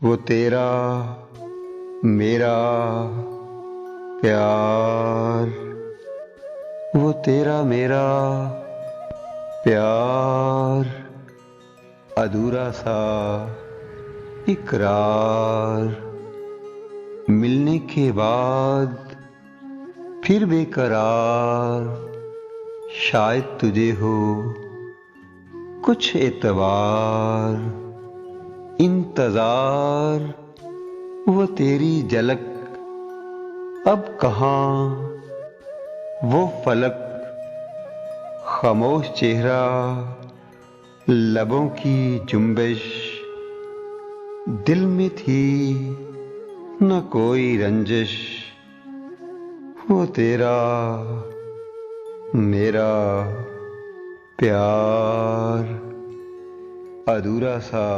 वो तेरा मेरा प्यार, वो तेरा मेरा प्यार, अधूरा सा इकरार, मिलने के बाद फिर बेकरार, शायद तुझे हो कुछ एतबार, इंतजार, वो तेरी झलक अब कहाँ, वो फलक, खामोश चेहरा, लबों की जुम्बिश, दिल में थी न कोई रंजिश, वो तेरा मेरा प्यार, अधूरा सा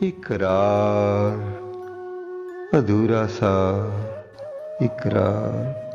इकरार, अधूरा सा इकरार।